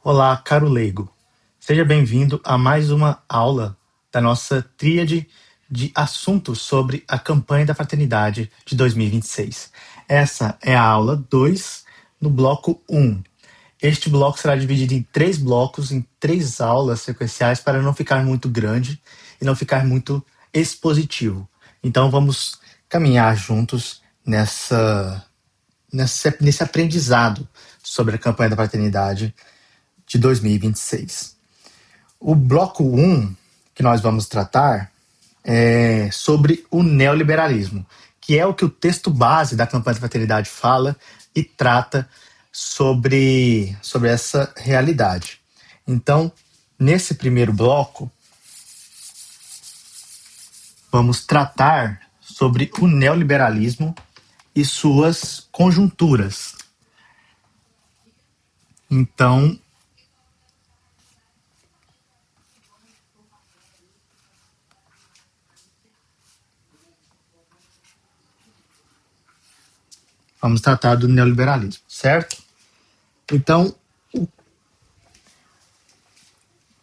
Olá, caro leigo. Seja bem-vindo a mais uma aula da nossa tríade de assuntos sobre a campanha da Fraternidade de 2026. Essa é a aula 2 no bloco 1. Este bloco será dividido em 3 blocos, em 3 aulas sequenciais, para não ficar muito grande e não ficar muito expositivo. Então vamos caminhar juntos nesse aprendizado sobre a campanha da Fraternidade de 2026. O bloco 1 que nós vamos tratar é sobre o neoliberalismo, que é o que o texto base da campanha da fraternidade fala e trata sobre essa realidade. Então, nesse primeiro bloco, vamos tratar sobre o neoliberalismo e suas conjunturas. Então, vamos tratar do neoliberalismo, certo? Então,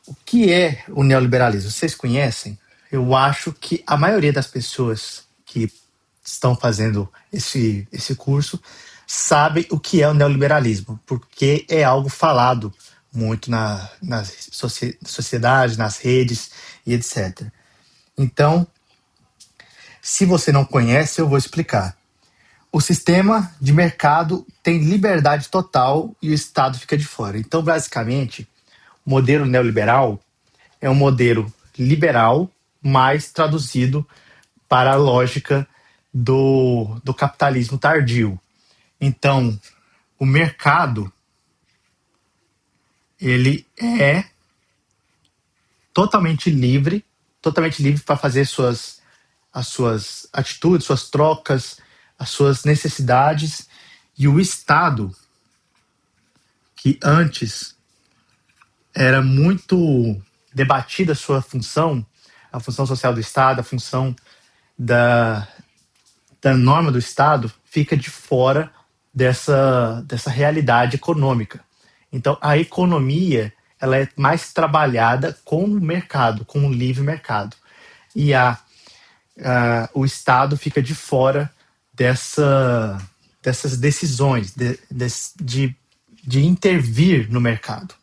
o que é o neoliberalismo? Vocês conhecem? Eu acho que a maioria das pessoas que estão fazendo esse curso sabem o que é o neoliberalismo, porque é algo falado muito nas sociedades, nas redes e etc. Então, se você não conhece, eu vou explicar. O sistema de mercado tem liberdade total e o Estado fica de fora. Então, basicamente, o modelo neoliberal é um modelo liberal, mais traduzido para a lógica do capitalismo tardio. Então, o mercado ele é totalmente livre para fazer as suas atitudes, suas trocas, as suas necessidades, e o Estado, que antes era muito debatida a sua função, a função social do Estado, a função da, da norma do Estado, fica de fora dessa realidade econômica. Então, a economia ela é mais trabalhada com o mercado, com o livre mercado. E o Estado fica de fora dessas decisões, de intervir no mercado.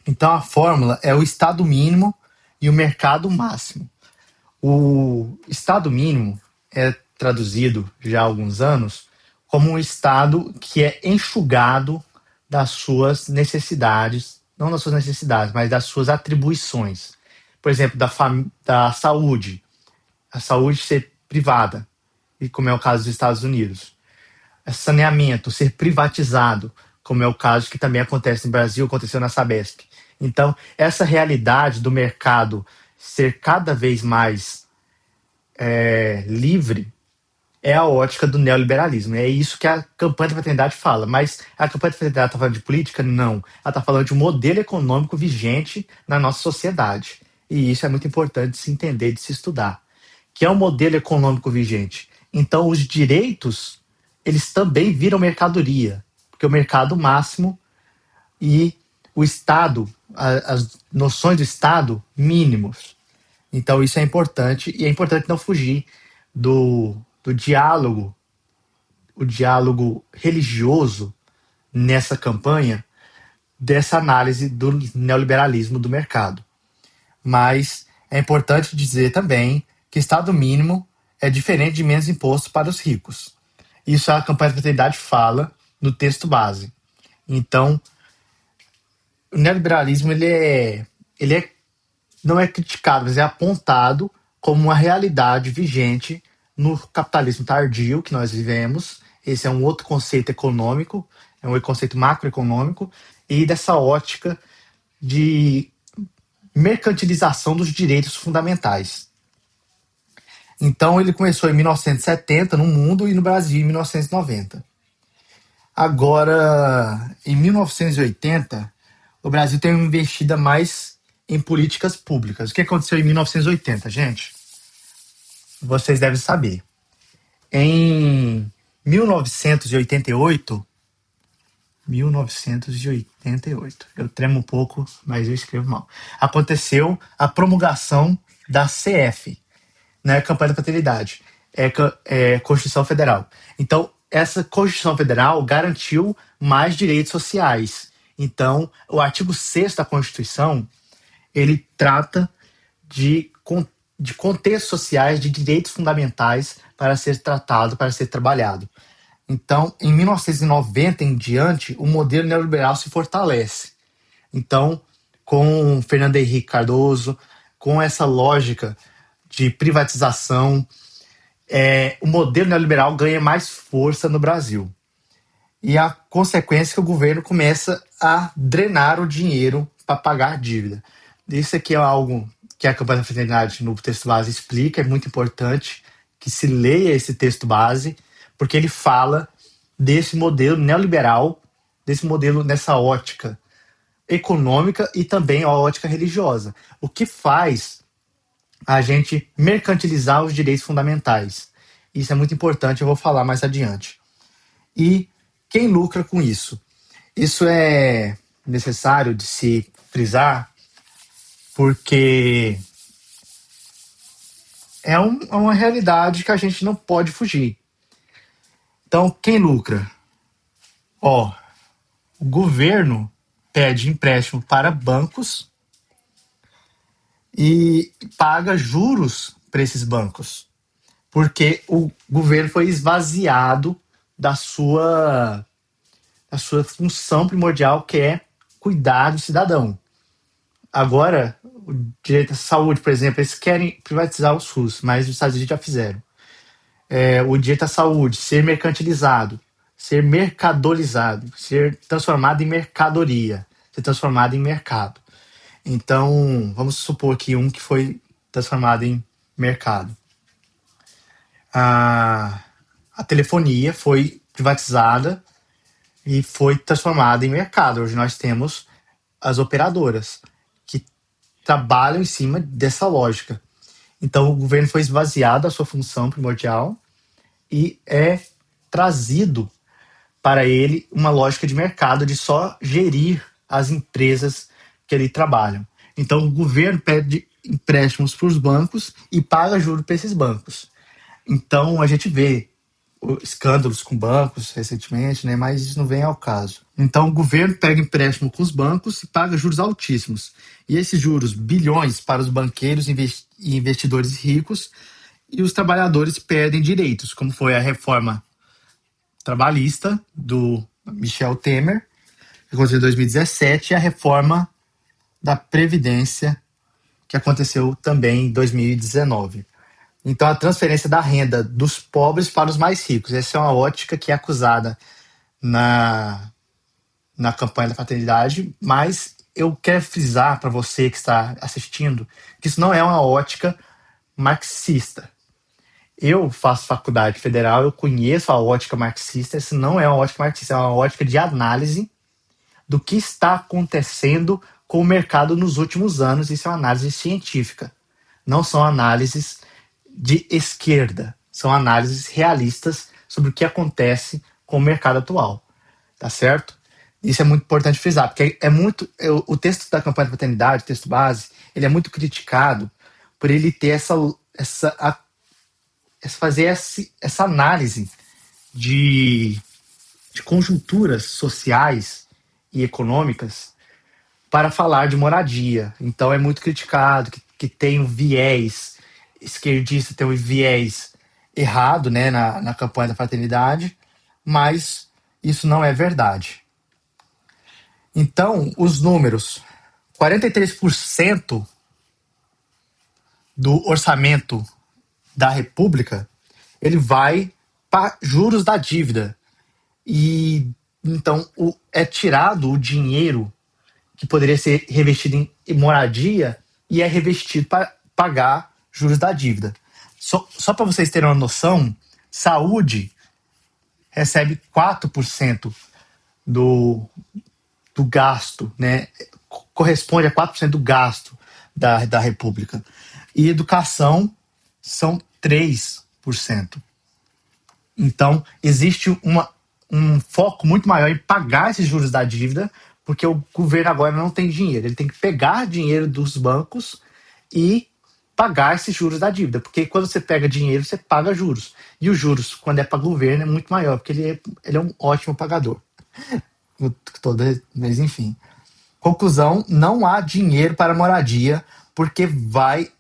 Então, a fórmula é o Estado mínimo e o mercado máximo. O Estado mínimo é traduzido já há alguns anos como um Estado que é enxugado das suas necessidades, não das suas necessidades, mas das suas atribuições. Por exemplo, da saúde, a saúde ser privada, e como é o caso dos Estados Unidos. Saneamento ser privatizado, como é o caso que também acontece no Brasil, aconteceu na Sabesp. Então, essa realidade do mercado ser cada vez mais livre é a ótica do neoliberalismo. É isso que a campanha da fraternidade fala. Mas a campanha da fraternidade está falando de política? Não. Ela está falando de um modelo econômico vigente na nossa sociedade. E isso é muito importante de se entender, de se estudar. Que é um modelo econômico vigente. Então, os direitos, eles também viram mercadoria. Porque o mercado máximo e o Estado, as noções do Estado mínimos. Então, isso é importante. E é importante não fugir do diálogo, o diálogo religioso nessa campanha, dessa análise do neoliberalismo do mercado. Mas é importante dizer também que Estado mínimo é diferente de menos imposto para os ricos. Isso a campanha da fraternidade fala no texto base. Então, o neoliberalismo não é criticado, mas é apontado como uma realidade vigente no capitalismo tardio que nós vivemos. Esse é um outro conceito econômico, é um conceito macroeconômico, e dessa ótica de mercantilização dos direitos fundamentais. Então, ele começou em 1970 no mundo e no Brasil em 1990. Agora, em 1980, o Brasil tem uma investida mais em políticas públicas. O que aconteceu em 1980, gente? Vocês devem saber. Em 1988, 1988. Eu tremo um pouco, mas eu escrevo mal. Aconteceu a promulgação da CF, né, campanha da paternidade, Constituição Federal. Então, essa Constituição Federal garantiu mais direitos sociais. Então, o artigo 6º da Constituição, ele trata de, de contextos sociais, de direitos fundamentais para ser tratado, para ser trabalhado. Então, em 1990 em diante, o modelo neoliberal se fortalece. Então, com Fernando Henrique Cardoso, com essa lógica de privatização, o modelo neoliberal ganha mais força no Brasil. E a consequência é que o governo começa a drenar o dinheiro para pagar dívida. Isso aqui é algo que a campanha da fraternidade no texto base explica, é muito importante que se leia esse texto base, porque ele fala desse modelo neoliberal, desse modelo nessa ótica econômica e também a ótica religiosa. O que faz a gente mercantilizar os direitos fundamentais. Isso é muito importante, eu vou falar mais adiante. E quem lucra com isso? Isso é necessário de se frisar porque é uma realidade que a gente não pode fugir. Então, quem lucra? Ó, o governo pede empréstimo para bancos e paga juros para esses bancos, porque o governo foi esvaziado da sua função primordial, que é cuidar do cidadão. Agora, o direito à saúde, por exemplo, eles querem privatizar o SUS, mas os Estados Unidos já fizeram. O direito à saúde, ser mercantilizado, ser mercadorizado, ser transformado em mercadoria, ser transformado em mercado. Então, vamos supor aqui um que foi transformado em mercado. A telefonia foi privatizada e foi transformada em mercado. Hoje nós temos as operadoras que trabalham em cima dessa lógica. Então, o governo foi esvaziado da sua função primordial e é trazido para ele uma lógica de mercado de só gerir as empresas que ali trabalham. Então, o governo pede empréstimos para os bancos e paga juros para esses bancos. Então, a gente vê escândalos com bancos recentemente, né? Mas isso não vem ao caso. Então, o governo pega empréstimo com os bancos e paga juros altíssimos. E esses juros, bilhões para os banqueiros e investidores ricos, e os trabalhadores perdem direitos, como foi a reforma trabalhista do Michel Temer, que aconteceu em 2017, e a reforma da Previdência, que aconteceu também em 2019. Então, a transferência da renda dos pobres para os mais ricos. Essa é uma ótica que é acusada na campanha da fraternidade, mas eu quero frisar para você que está assistindo que isso não é uma ótica marxista. Eu faço faculdade federal, eu conheço a ótica marxista, isso não é uma ótica marxista, é uma ótica de análise do que está acontecendo com o mercado nos últimos anos. Isso é uma análise científica, não são análises de esquerda, são análises realistas sobre o que acontece com o mercado atual, tá certo? Isso é muito importante frisar, porque o texto da campanha da fraternidade, o texto base, ele é muito criticado por ele ter fazer essa análise de conjunturas sociais e econômicas para falar de moradia. Então é muito criticado que tem um viés esquerdista, tem um viés errado, né, na campanha da fraternidade, mas isso não é verdade. Então, os números: 43% do orçamento da República, ele vai para juros da dívida. E então é tirado o dinheiro que poderia ser revestido em moradia e é revestido para pagar juros da dívida. Só para vocês terem uma noção, saúde recebe 4% do gasto, né? Corresponde a 4% do gasto da República. E educação são 3%. Então, existe um foco muito maior em pagar esses juros da dívida, porque o governo agora não tem dinheiro. Ele tem que pegar dinheiro dos bancos e pagar esses juros da dívida. Porque quando você pega dinheiro, você paga juros. E os juros, quando é para o governo, é muito maior, porque ele é um ótimo pagador. Mas enfim. Conclusão: não há dinheiro para moradia, porque vai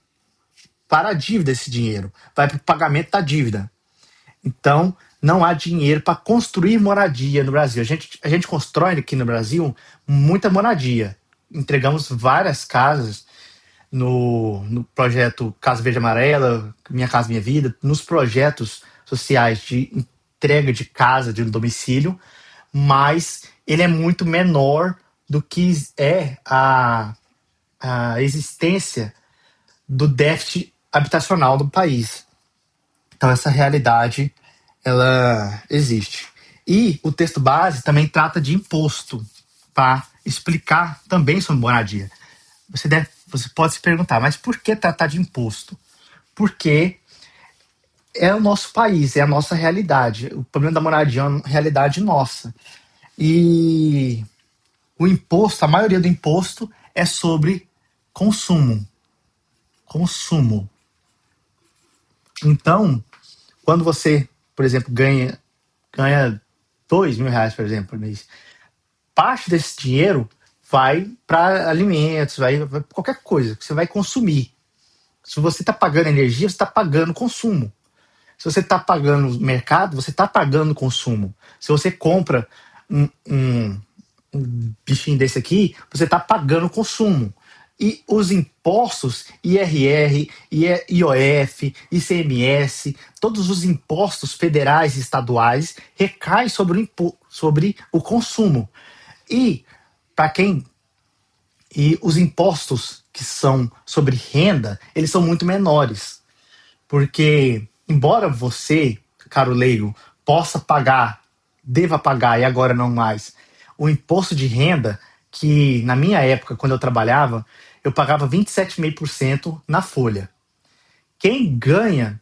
para a dívida esse dinheiro, vai para o pagamento da dívida. Então, não há dinheiro para construir moradia no Brasil. A gente constrói aqui no Brasil muita moradia. Entregamos várias casas no projeto Casa Verde Amarela, Minha Casa Minha Vida, nos projetos sociais de entrega de casa, de um domicílio, mas ele é muito menor do que é a existência do déficit habitacional do país. Então essa realidade ela existe. E o texto base também trata de imposto para explicar também sobre moradia. Você pode se perguntar, mas por que tratar de imposto? Porque é o nosso país, é a nossa realidade. O problema da moradia é uma realidade nossa. E o imposto, a maioria do imposto é sobre consumo. Consumo. Então, quando você, por exemplo, ganha R$ 2.000, por exemplo, por mês, parte desse dinheiro vai para alimentos, vai pra qualquer coisa que você vai consumir. Se você está pagando energia, você está pagando consumo. Se você está pagando mercado, você está pagando consumo. Se você compra um bichinho desse aqui, você está pagando consumo. E os impostos, IRR, IOF, ICMS, todos os impostos federais e estaduais recaem sobre o consumo. E para quem e os impostos que são sobre renda, eles são muito menores. Porque, embora você, caro leigo, possa pagar, deva pagar e agora não mais, o imposto de renda, que na minha época, quando eu trabalhava, eu pagava 27,5% na folha. Quem ganha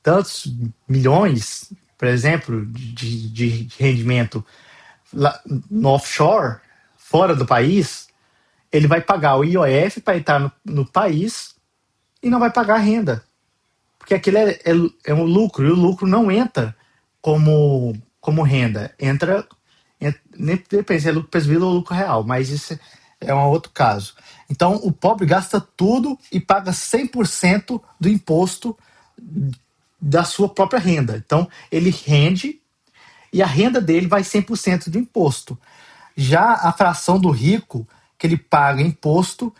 tantos milhões, por exemplo, de rendimento lá no offshore, fora do país, ele vai pagar o IOF para entrar no país e não vai pagar renda. Porque aquilo é um lucro, e o lucro não entra como renda. Nem depende se é lucro presumido ou lucro real, mas isso é um outro caso. Então, o pobre gasta tudo e paga 100% do imposto da sua própria renda. Então, ele rende e a renda dele vai 100% de imposto. Já a fração do rico, que ele paga imposto,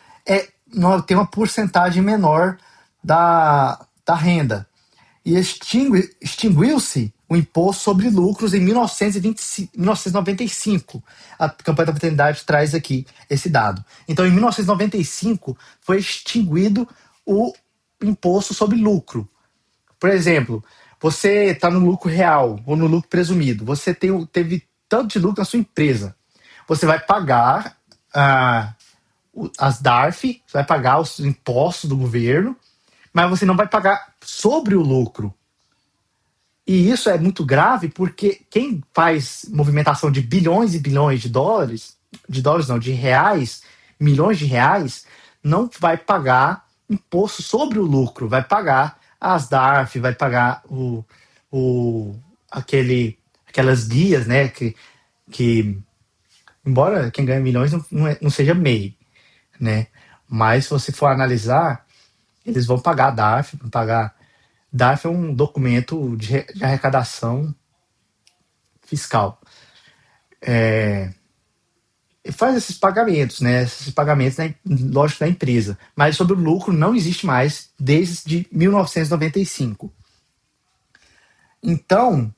tem uma porcentagem menor da renda. E extinguiu-se o imposto sobre lucros em 1995. A campanha da fraternidade traz aqui esse dado. Então, em 1995, foi extinguido o imposto sobre lucro. Por exemplo, você está no lucro real ou no lucro presumido. Você teve tanto de lucro na sua empresa. Você vai pagar as DARF, você vai pagar os impostos do governo, mas você não vai pagar sobre o lucro. E isso é muito grave porque quem faz movimentação de bilhões e bilhões de dólares não, de reais, milhões de reais, não vai pagar imposto sobre o lucro, vai pagar as DARF, vai pagar aquelas guias, né, que embora quem ganha milhões não seja MEI, né, mas se você for analisar, eles vão pagar DARF, vão pagar. DARF é um documento de arrecadação fiscal. E faz esses pagamentos, né? Esses pagamentos, né, lógico, da empresa. Mas sobre o lucro não existe mais desde 1995. Então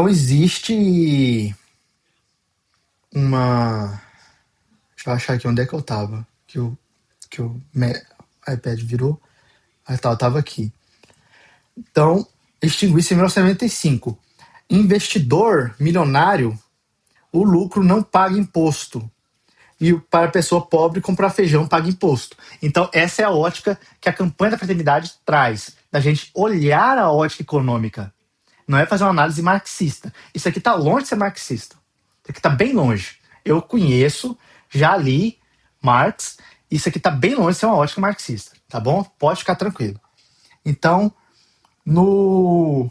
existe uma. Deixa eu achar aqui onde é que eu tava. Que o iPad virou. Ah, tá, eu tava aqui. Então, extinguiu-se em 1995. Investidor milionário, o lucro não paga imposto. E para a pessoa pobre, comprar feijão paga imposto. Então, essa é a ótica que a campanha da fraternidade traz, da gente olhar a ótica econômica. Não é fazer uma análise marxista. Isso aqui tá longe de ser marxista. Isso aqui tá bem longe. Eu conheço, já li Marx. Isso aqui tá bem longe de ser uma ótica marxista, tá bom? Pode ficar tranquilo. Então, no,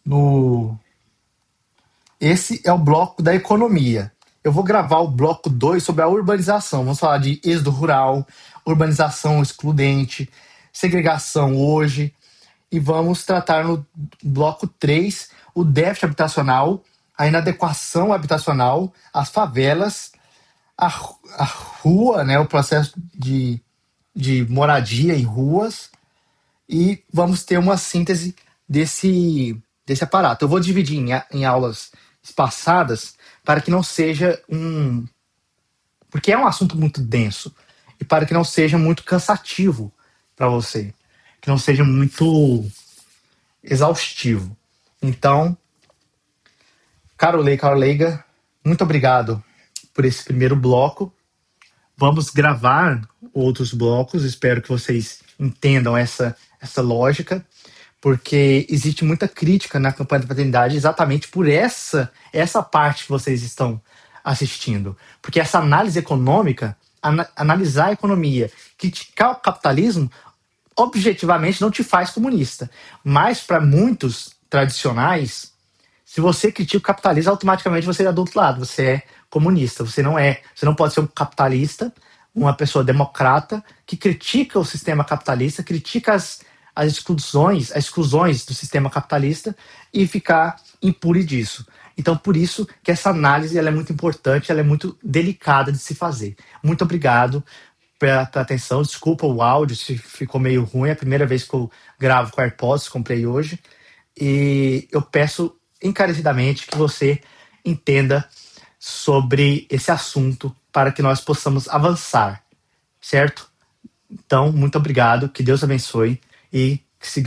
no esse é o bloco da economia. Eu vou gravar o bloco 2 sobre a urbanização. Vamos falar de êxodo rural, urbanização excludente, segregação hoje. E vamos tratar no bloco 3 o déficit habitacional, a inadequação habitacional, as favelas, a rua, né, o processo de moradia em ruas, e vamos ter uma síntese desse aparato. Eu vou dividir em aulas espaçadas para que não seja um. Porque é um assunto muito denso e para que não seja muito cansativo para você, que não seja muito exaustivo. Então, caro Lei, caro Leiga, muito obrigado por esse primeiro bloco. Vamos gravar outros blocos, espero que vocês entendam essa lógica, porque existe muita crítica na campanha da paternidade exatamente por essa parte que vocês estão assistindo. Porque essa análise econômica, analisar a economia, criticar o capitalismo, objetivamente não te faz comunista. Mas para muitos tradicionais, se você critica o capitalismo, automaticamente você é do outro lado, você é comunista. Você não é. Você não pode ser um capitalista, uma pessoa democrata que critica o sistema capitalista, critica as exclusões do sistema capitalista e ficar impune disso. Então, por isso que essa análise ela é muito importante, ela é muito delicada de se fazer. Muito obrigado pela atenção. Desculpa o áudio se ficou meio ruim. É a primeira vez que eu gravo com AirPods, comprei hoje. E eu peço encarecidamente que você entenda sobre esse assunto para que nós possamos avançar, certo? Então, muito obrigado, que Deus abençoe e que